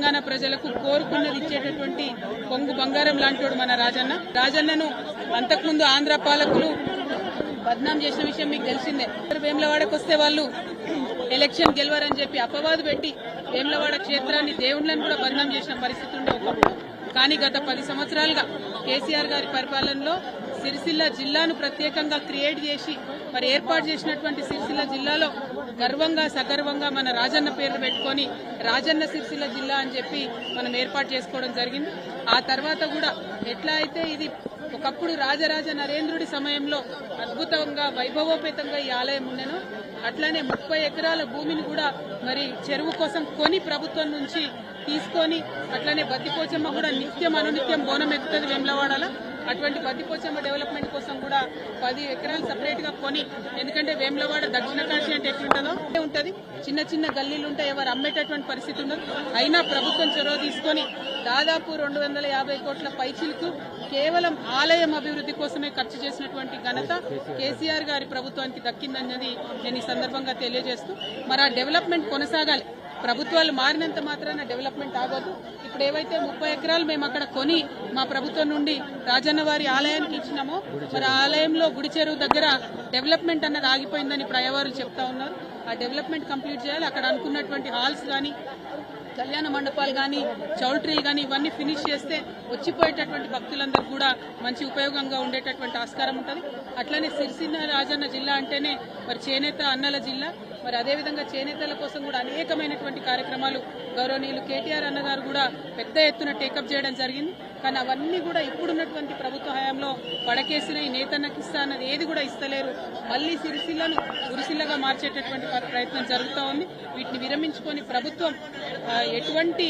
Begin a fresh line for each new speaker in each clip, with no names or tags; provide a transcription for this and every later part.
తెలంగాణ ప్రజలకు కోరుకున్నది ఇచ్చేటటువంటి కొంగు బంగారం లాంటోడు మన రాజన్నను అంతకుముందు ఆంధ్ర పాలకులు బద్నాం చేసిన విషయం మీకు తెలిసిందే. వేములవాడకు వస్తే వాళ్ళు ఎలక్షన్ గెలవరని చెప్పి అపవాదు పెట్టి వేములవాడ క్షేత్రాన్ని దేవుళ్లను కూడా బద్నాం చేసిన పరిస్థితి ఉండే ఒకప్పుడు. కానీ గత 10 సంవత్సరాలుగా కేసీఆర్ గారి పరిపాలనలో సిరిసిల్ల జిల్లాను ప్రత్యేకంగా క్రియేట్ చేసి మరి ఏర్పాటు చేసినటువంటి సిరిసిల్ల జిల్లాలో గర్వంగా సగర్వంగా మన రాజన్న పేరు పెట్టుకొని రాజన్న సిరిసిల్ల జిల్లా అని చెప్పి మనం ఏర్పాటు చేసుకోవడం జరిగింది. ఆ తర్వాత కూడా ఎట్లా అయితే ఇది ఒకప్పుడు రాజరాజ నరేంద్రుడి సమయంలో అద్భుతంగా వైభవోపేతంగా ఈ ఆలయం ఉండేనో అట్లానే 30 ఎకరాల భూమిని కూడా మరి చెరువు కోసం కొని ప్రభుత్వం నుంచి తీసుకొని అట్లానే బద్దిపోచమ్మ కూడా నిత్యం అనునిత్యం బోనం ఎక్కుతుంది వేములవాడలో. అటువంటి బద్దిపోచమ్మ డెవలప్మెంట్ కోసం కూడా 10 ఎకరాలు సపరేట్ గా కొని, ఎందుకంటే వేములవాడ దక్షిణ కాశీ అంటే ఎట్లుంటుందో ఉంటది, చిన్న చిన్న గల్లీలు ఉంటాయి, ఎవరు అమ్మేటటువంటి పరిస్థితి ఉండదు. అయినా ప్రభుత్వం చొరవ తీసుకొని దాదాపు 250 కోట్ల పైచిలకు కేవలం ఆలయం అభివృద్ధి కోసమే ఖర్చు చేసినటువంటి ఘనత కేసీఆర్ గారి ప్రభుత్వానికి దక్కిందన్నది నేను ఈ సందర్భంగా తెలియజేస్తూ మరి ఆ డెవలప్మెంట్ కొనసాగాలి. ప్రభుత్వాలు మారినంత మాత్రాన డెవలప్మెంట్ ఆగొద్దు. ఇప్పుడు ఏవైతే 30 ఎకరాలు మేము అక్కడ కొని మా ప్రభుత్వం నుండి రాజన్న వారి ఆలయానికి ఇచ్చినామో మరి ఆలయంలో గుడి చెరువు దగ్గర డెవలప్మెంట్ అన్నది ఆగిపోయిందని ఇప్పుడు అయ్యవారులు చెప్తా ఉన్నారు. ఆ డెవలప్మెంట్ కంప్లీట్ చేయాలి. అక్కడ అనుకున్నటువంటి హాల్స్ కానీ కళ్యాణ మండపాలు కానీ చౌల్ట్రీలు కానీ ఇవన్నీ ఫినిష్ చేస్తే వచ్చిపోయేటటువంటి భక్తులందరూ కూడా మంచి ఉపయోగంగా ఉండేటటువంటి ఆస్కారం ఉంటుంది. అట్లనే సిరిసిల్ల రాజన్న జిల్లా అంటేనే మరి చేనేత అన్నల జిల్లా. మరి అదేవిధంగా చేనేతల కోసం కూడా అనేకమైనటువంటి కార్యక్రమాలు గౌరవనీయులు కేటీఆర్ అన్నగారు కూడా పెద్ద ఎత్తున టేకప్ చేయడం జరిగింది. కానీ అవన్నీ కూడా ఇప్పుడున్నటువంటి ప్రభుత్వ హయాంలో పడకేసిన ఈ నేతన్నకి ఇస్తా అన్నది ఏది కూడా ఇస్తలేరు. మళ్లీ సిరిసిల్లను గురిసిల్లగా మార్చేటటువంటి ప్రయత్నం జరుగుతూ ఉంది. వీటిని విరమించుకొని ప్రభుత్వం ఎటువంటి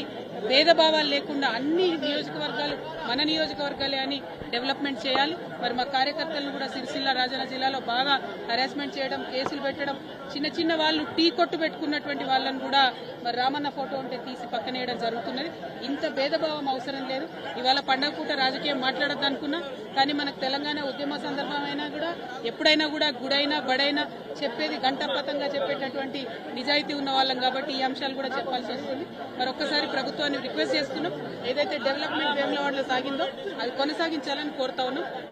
భేదభావాలు లేకుండా అన్ని నియోజకవర్గాలు మన నియోజకవర్గాలే అని డెవలప్మెంట్ చేయాలి. మరి మా కార్యకర్తలను కూడా సిరిసిల్ల రాజన్న జిల్లాలో బాగా హరాస్మెంట్ చేయడం, కేసులు పెట్టడం, చిన్న చిన్న వాళ్ళు టీ కొట్టు పెట్టుకున్నటువంటి వాళ్ళని కూడా మరి రామన్న ఫోటో ఉంటే తీసి పక్కనేయడం జరుగుతున్నది. ఇంత భేదభావం అవసరం లేదు. ఇవాళ పండగ పూట రాజకీయం మాట్లాడద్దు అనుకున్నా, కానీ మనకు తెలంగాణ ఉద్యమ సందర్భమైనా కూడా ఎప్పుడైనా కూడా గుడైనా బడైనా చెప్పేది గంటపతంగా చెప్పేటటువంటి నిజాయితీ ఉన్న వాళ్ళం కాబట్టి ఈ అంశాలు కూడా చెప్పాల్సి వస్తుంది. మరొకసారి ప్రభుత్వాన్ని రిక్వెస్ట్ చేస్తున్నాం, ఏదైతే డెవలప్మెంట్ వేములవాడలో సాగిందో అది కొనసాగించాలని కోరుతా ఉన్నాం.